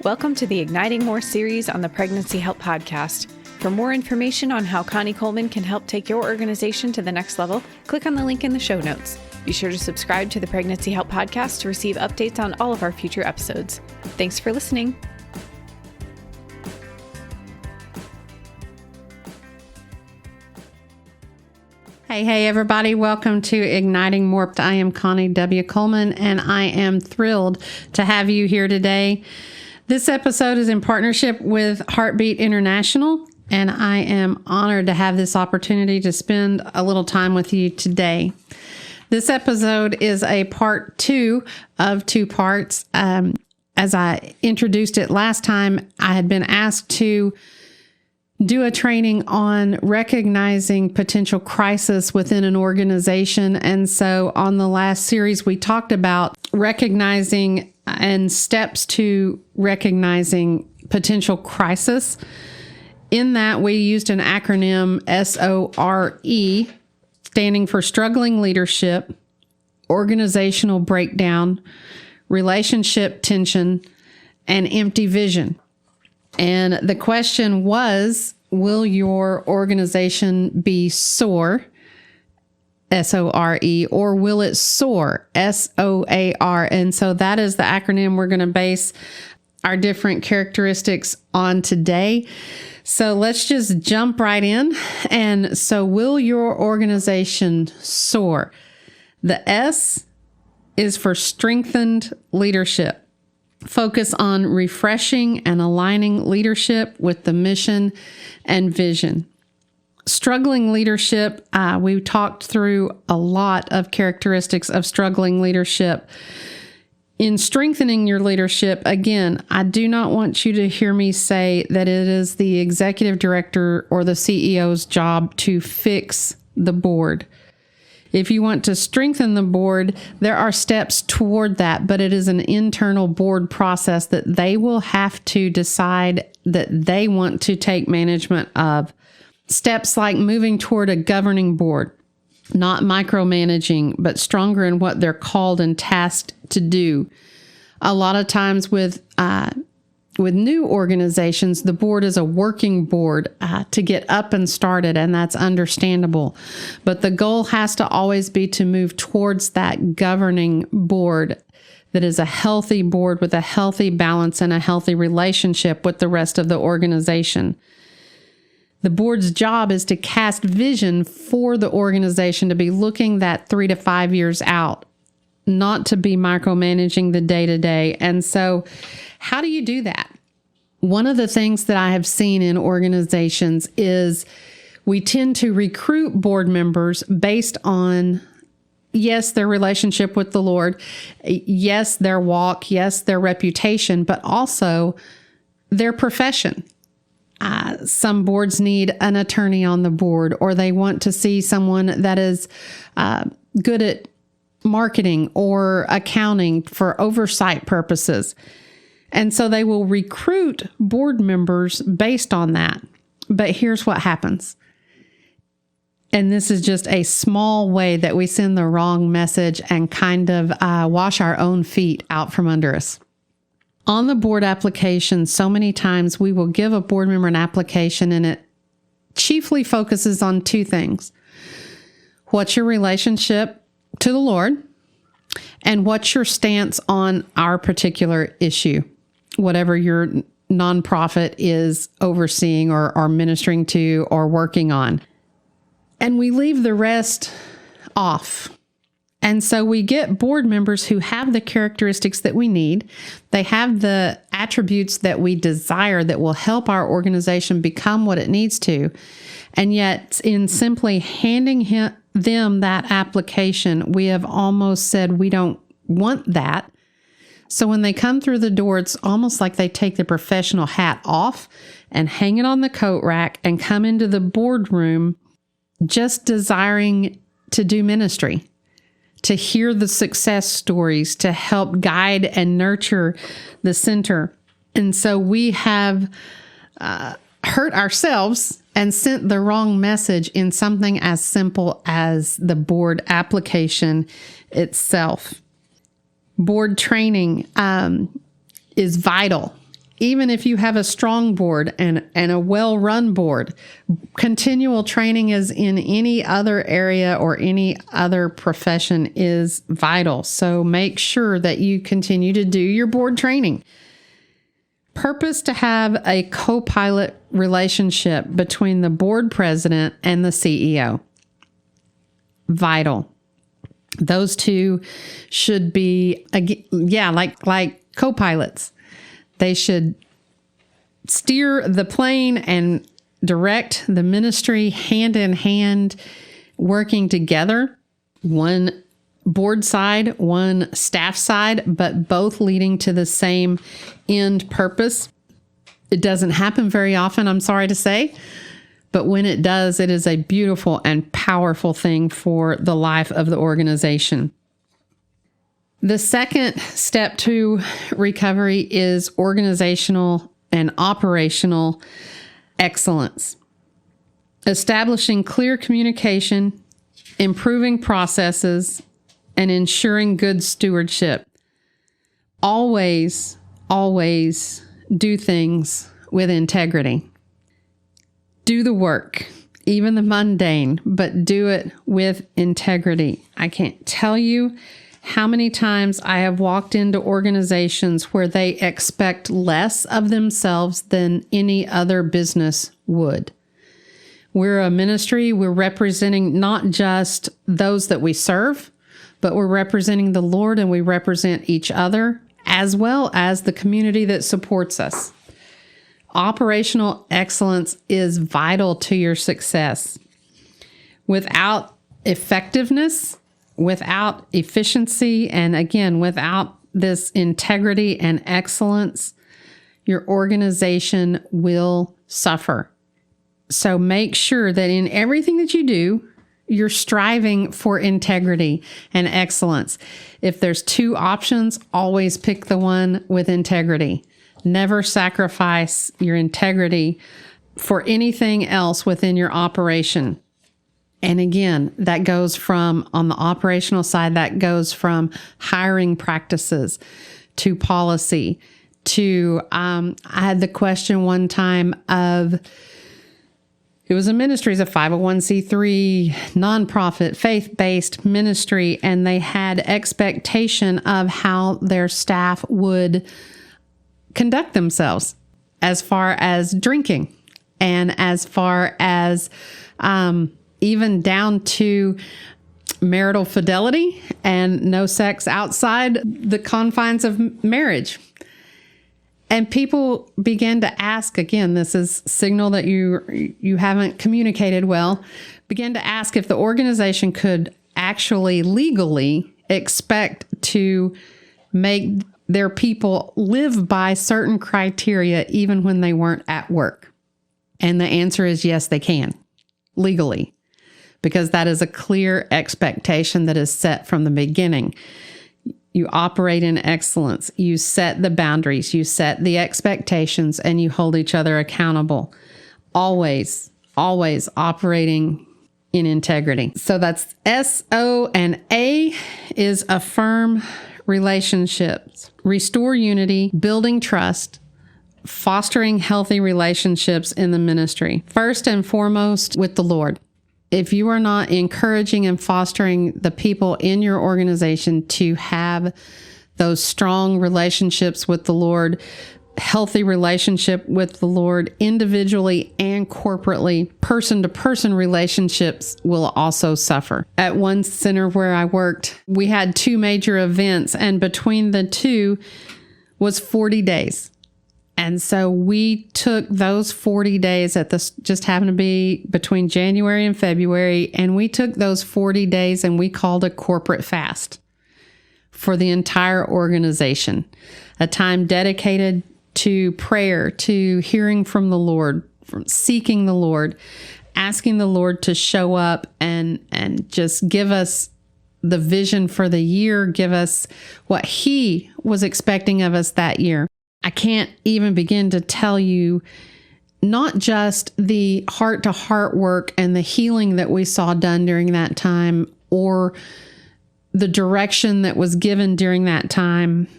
Welcome to the Igniting More series on the Pregnancy Help Podcast. For more information on how Connie Coleman can help take your organization to the next level, click on the link in the show notes. Be sure to subscribe to the Pregnancy Help Podcast to receive updates on all of our future episodes. Thanks for listening. Hey, everybody. Welcome to Igniting More. I am Connie W. Coleman, and I am thrilled to have you here today. This episode is in partnership with Heartbeat International, and I am honored to have this opportunity to spend a little time with you today. This episode is a part 2 of 2 parts. As I introduced it last time, I had been asked to do a training on recognizing potential crisis within an organization. And so on the last series, we talked about recognizing and steps to recognizing potential crisis. In that, we used an acronym SOAR, standing for struggling leadership, organizational breakdown, relationship tension, and empty vision. And the question was, will your organization be SOAR, S-O-R-E, or will it SOAR, S-O-A-R? And so that is the acronym we're going to base our different characteristics on today. So let's just jump right in. And so will your organization SOAR? The S is for strengthened leadership. Focus on refreshing and aligning leadership with the mission and vision. Struggling leadership, we talked through a lot of characteristics of struggling leadership. In strengthening your leadership, again, I do not want you to hear me say that it is the executive director or the CEO's job to fix the board. If you want to strengthen the board, there are steps toward that, but it is an internal board process that they will have to decide that they want to take management of. Steps like moving toward a governing board, not micromanaging, but stronger in what they're called and tasked to do. A lot of times with new organizations, the board is a working board to get up and started, and that's understandable. But the goal has to always be to move towards that governing board that is a healthy board with a healthy balance and a healthy relationship with the rest of the organization. The board's job is to cast vision for the organization, to be looking that 3 to 5 years out, not to be micromanaging the day-to-day. And so how do you do that? One of the things that I have seen in organizations is we tend to recruit board members based on, yes, their relationship with the Lord, yes, their walk, yes, their reputation, but also their profession. Some boards need an attorney on the board, or they want to see someone that is good at marketing or accounting for oversight purposes. And so they will recruit board members based on that. But here's what happens. And this is just a small way that we send the wrong message and kind of wash our own feet out from under us. On the board application, so many times we will give a board member an application, and it chiefly focuses on 2 things. What's your relationship to the Lord? And what's your stance on our particular issue, whatever your nonprofit is overseeing or ministering to or working on. And we leave the rest off. And so we get board members who have the characteristics that we need. They have the attributes that we desire that will help our organization become what it needs to. And yet, in simply handing them that application, we have almost said we don't want that. So when they come through the door, it's almost like they take the professional hat off and hang it on the coat rack and come into the boardroom just desiring to do ministry, to hear the success stories, to help guide and nurture the center. And so we have hurt ourselves and sent the wrong message in something as simple as the board application itself. Board training is vital. Even if you have a strong board and a well-run board, continual training as in any other area or any other profession is vital. So make sure that you continue to do your board training. Purpose to have a co-pilot relationship between the board president and the CEO. Vital. Those two should be, like co-pilots. They should steer the plane and direct the ministry hand in hand, working together, one board side, one staff side, but both leading to the same end purpose. It doesn't happen very often, I'm sorry to say, but when it does, it is a beautiful and powerful thing for the life of the organization. The second step to recovery is organizational and operational excellence. Establishing clear communication, improving processes, and ensuring good stewardship. Always do things with integrity. Do the work, even the mundane, but do it with integrity. I can't tell you how many times I have walked into organizations where they expect less of themselves than any other business would. We're a ministry, we're representing not just those that we serve, but we're representing the Lord, and we represent each other as well as the community that supports us. Operational excellence is vital to your success. Without effectiveness, without efficiency, and again, without this integrity and excellence, your organization will suffer. So make sure that in everything that you do, you're striving for integrity and excellence. If there's two options, always pick the one with integrity. Never sacrifice your integrity for anything else within your operation. And again, that goes from, on the operational side, that goes from hiring practices to policy to, I had the question one time of, it was a ministry, it's a 501c3 nonprofit, faith-based ministry, and they had expectation of how their staff would conduct themselves as far as drinking and as far as even down to marital fidelity and no sex outside the confines of marriage. And people began to ask, again, this is signal that you haven't communicated well, began to ask if the organization could actually legally expect to make their people live by certain criteria even when they weren't at work. And the answer is yes, they can, legally, because that is a clear expectation that is set from the beginning. You operate in excellence. You set the boundaries, you set the expectations, and you hold each other accountable. Always operating in integrity. So that's S-O, and A is affirm relationships, restore unity, building trust, fostering healthy relationships in the ministry. First and foremost, with the Lord. If you are not encouraging and fostering the people in your organization to have those strong relationships with the Lord, healthy relationship with the Lord individually and corporately, person-to-person relationships will also suffer. At one center where I worked, we had 2 major events, and between the two was 40 days. And so we took those 40 days just happened to be between January and February, and we took those 40 days and we called a corporate fast for the entire organization, a time dedicated to prayer, to hearing from the Lord, from seeking the Lord, asking the Lord to show up and just give us the vision for the year, give us what He was expecting of us that year. I can't even begin to tell you not just the heart-to-heart work and the healing that we saw done during that time, or the direction that was given during that time,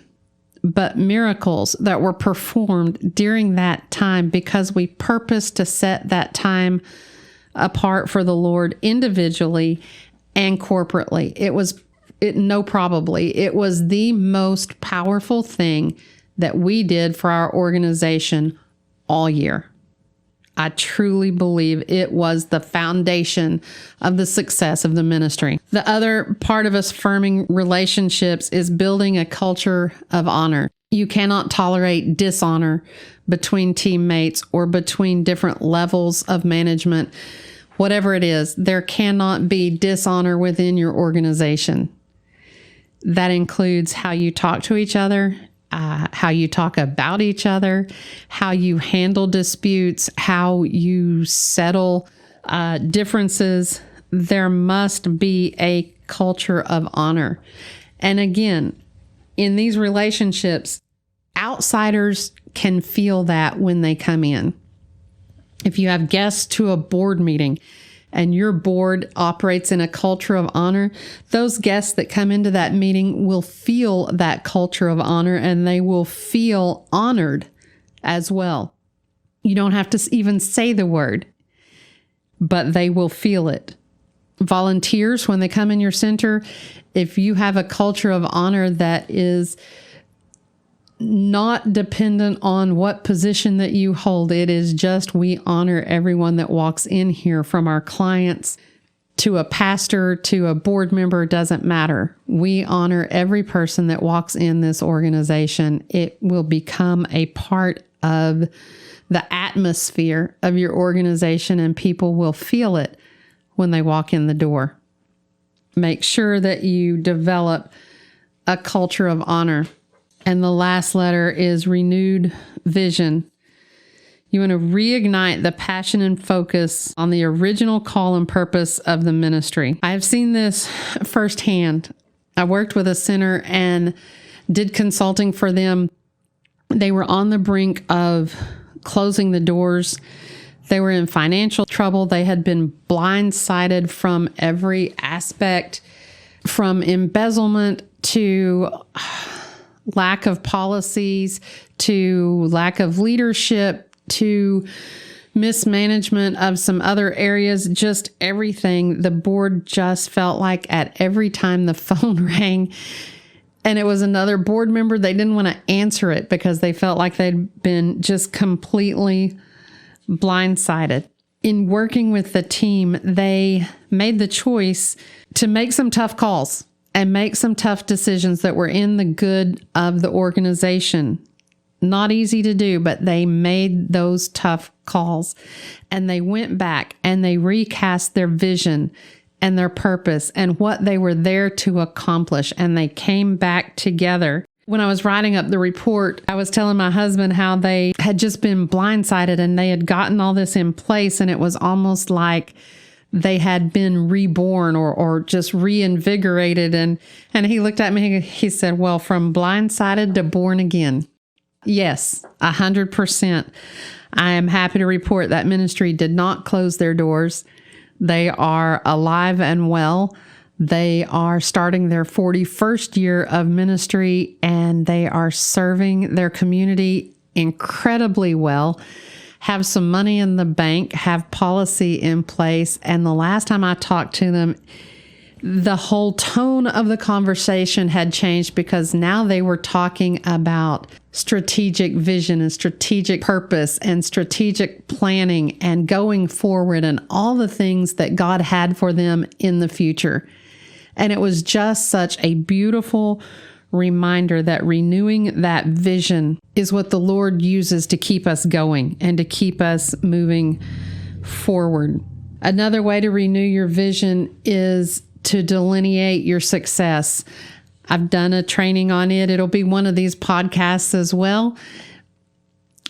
but miracles that were performed during that time because we purposed to set that time apart for the Lord individually and corporately. It was the most powerful thing that we did for our organization all year. I truly believe it was the foundation of the success of the ministry. The other part of us affirming relationships is building a culture of honor. You cannot tolerate dishonor between teammates or between different levels of management. Whatever it is, there cannot be dishonor within your organization. That includes how you talk to each other, how you talk about each other, how you handle disputes, how you settle differences. There must be a culture of honor. And again, in these relationships, outsiders can feel that when they come in. If you have guests to a board meeting and your board operates in a culture of honor, those guests that come into that meeting will feel that culture of honor and they will feel honored as well. You don't have to even say the word, but they will feel it. Volunteers, when they come in your center, if you have a culture of honor that is not dependent on what position that you hold. It is just we honor everyone that walks in here, from our clients to a pastor to a board member, doesn't matter. We honor every person that walks in this organization. It will become a part of the atmosphere of your organization, and people will feel it when they walk in the door. Make sure that you develop a culture of honor. And the last letter is renewed vision. You want to reignite the passion and focus on the original call and purpose of the ministry. I have seen this firsthand. I worked with a center and did consulting for them. They were on the brink of closing the doors. They were in financial trouble. They had been blindsided from every aspect, from embezzlement to lack of policies, to lack of leadership, to mismanagement of some other areas, just everything. The board just felt like at every time the phone rang and it was another board member, they didn't want to answer it because they felt like they'd been just completely blindsided. In working with the team, they made the choice to make some tough calls and make some tough decisions that were in the good of the organization. Not easy to do, but they made those tough calls. And they went back and they recast their vision and their purpose and what they were there to accomplish. And they came back together. When I was writing up the report, I was telling my husband how they had just been blindsided and they had gotten all this in place. And it was almost like they had been reborn or just reinvigorated. And he looked at me, he said, well, from blindsided to born again. Yes, 100%. I am happy to report that ministry did not close their doors. They are alive and well. They are starting their 41st year of ministry, and they are serving their community incredibly well. Have some money in the bank, have policy in place. And the last time I talked to them, the whole tone of the conversation had changed because now they were talking about strategic vision and strategic purpose and strategic planning and going forward and all the things that God had for them in the future. And it was just such a beautiful reminder that renewing that vision is what the Lord uses to keep us going and to keep us moving forward. Another way to renew your vision is to delineate your success. I've done a training on it. It'll be one of these podcasts as well.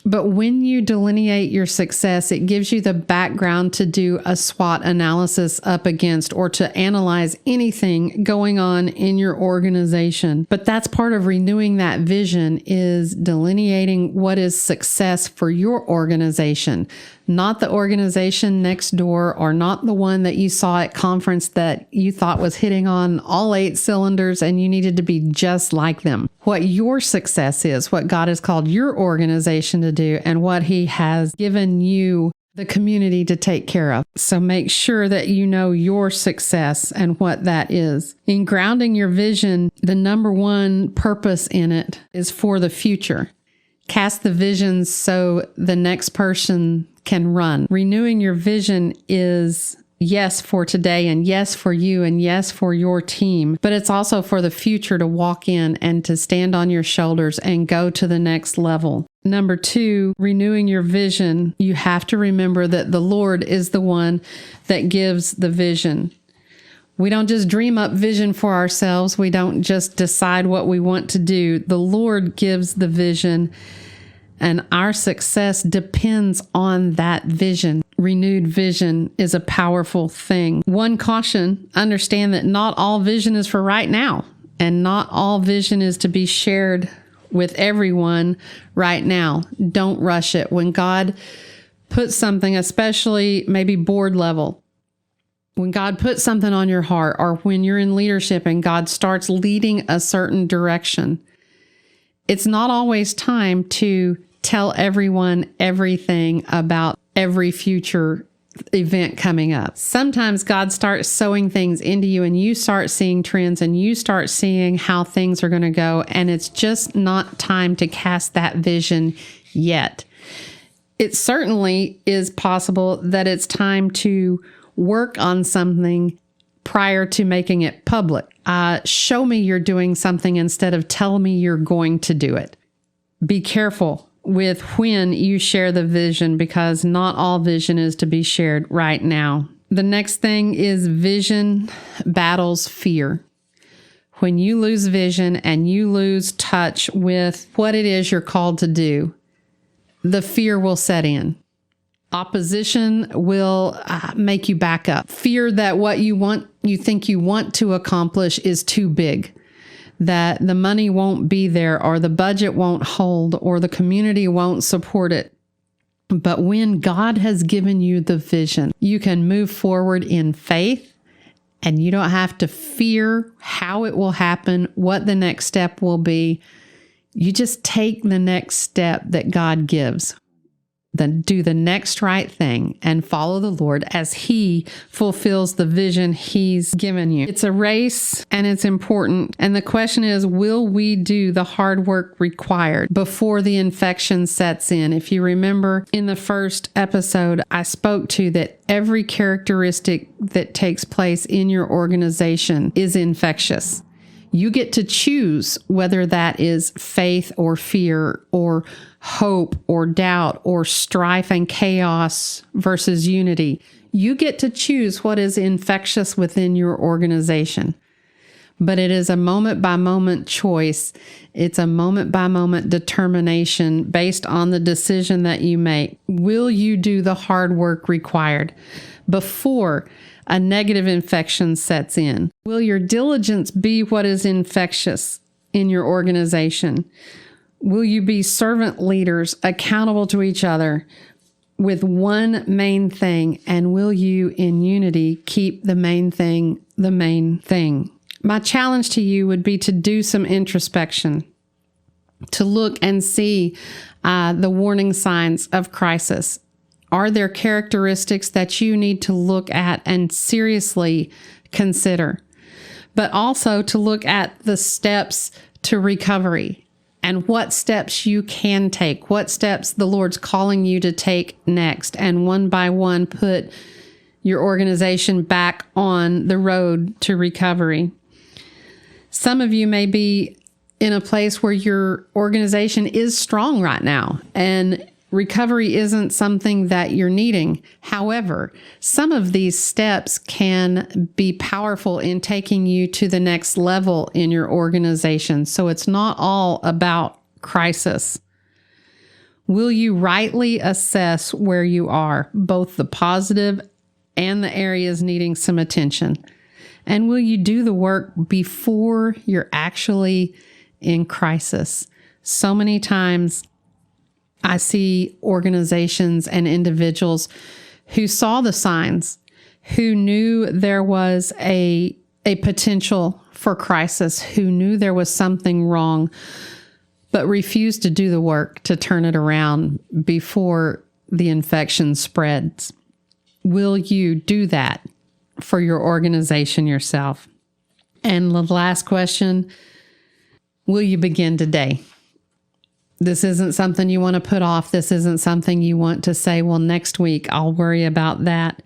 But when you delineate your success, it gives you the background to do a SWOT analysis up against or to analyze anything going on in your organization. But that's part of renewing that vision, is delineating what is success for your organization, not the organization next door or not the one that you saw at conference that you thought was hitting on all 8 cylinders and you needed to be just like them. what your success is, what God has called your organization to do, and what He has given you the community to take care of. So make sure that you know your success and what that is. In grounding your vision, the number one purpose in it is for the future. Cast the vision so the next person can run. Renewing your vision is yes for today and yes for you and yes for your team, but it's also for the future to walk in and to stand on your shoulders and go to the next level. Number 2, renewing your vision. You have to remember that the Lord is the one that gives the vision. We don't just dream up vision for ourselves. We don't just decide what we want to do. The Lord gives the vision, and our success depends on that vision. Renewed vision is a powerful thing. One caution, understand that not all vision is for right now, and not all vision is to be shared with everyone right now. Don't rush it. When God puts something, especially maybe board level, when God puts something on your heart, or when you're in leadership and God starts leading a certain direction, it's not always time to tell everyone everything about every future event coming up. Sometimes God starts sowing things into you and you start seeing trends and you start seeing how things are going to go, and it's just not time to cast that vision yet. It certainly is possible that it's time to work on something prior to making it public. Show me you're doing something instead of tell me you're going to do it. Be careful with when you share the vision, because not all vision is to be shared right now. The next thing is vision battles fear. When you lose vision and you lose touch with what it is you're called to do, the fear will set in. Opposition will make you back up. Fear that what you think you want to accomplish is too big, that the money won't be there, or the budget won't hold, or the community won't support it. But when God has given you the vision, you can move forward in faith, and you don't have to fear how it will happen, what the next step will be. You just take the next step that God gives. Then do the next right thing and follow the Lord as He fulfills the vision He's given you. It's a race and it's important. And the question is, will we do the hard work required before the infection sets in? If you remember in the first episode, I spoke to that every characteristic that takes place in your organization is infectious. You get to choose whether that is faith or fear or hope or doubt or strife and chaos versus unity. You get to choose what is infectious within your organization. But it is a moment-by-moment choice. It's a moment-by-moment determination based on the decision that you make. Will you do the hard work required before a negative infection sets in? Will your diligence be what is infectious in your organization? Will you be servant leaders accountable to each other with one main thing? And will you, in unity, keep the main thing the main thing? My challenge to you would be to do some introspection, to look and see the warning signs of crisis. Are there characteristics that you need to look at and seriously consider? But also to look at the steps to recovery and what steps you can take, what steps the Lord's calling you to take next, and one by one put your organization back on the road to recovery. Some of you may be in a place where your organization is strong right now and recovery isn't something that you're needing. However, some of these steps can be powerful in taking you to the next level in your organization. So it's not all about crisis. Will you rightly assess where you are, both the positive and the areas needing some attention? And will you do the work before you're actually in crisis? So many times I see organizations and individuals who saw the signs, who knew there was a a potential for crisis, who knew there was something wrong, but refused to do the work to turn it around before the infection spreads. Will you do that for your organization yourself? And the last question, will you begin today? This isn't something you want to put off. This isn't something you want to say, well, next week I'll worry about that.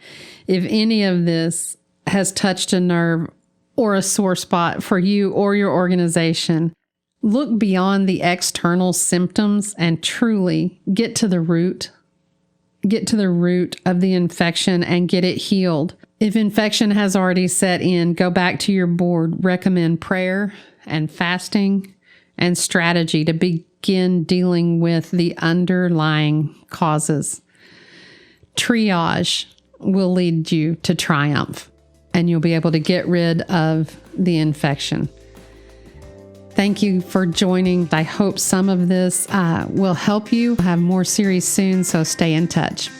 If any of this has touched a nerve or a sore spot for you or your organization, look beyond the external symptoms and truly get to the root. Get to the root of the infection and get it healed. If infection has already set in, go back to your board. Recommend prayer and fasting and strategy to begin dealing with the underlying causes. Triage will lead you to triumph, and you'll be able to get rid of the infection. Thank you for joining. I hope some of this will help you. We'll have more series soon, so stay in touch.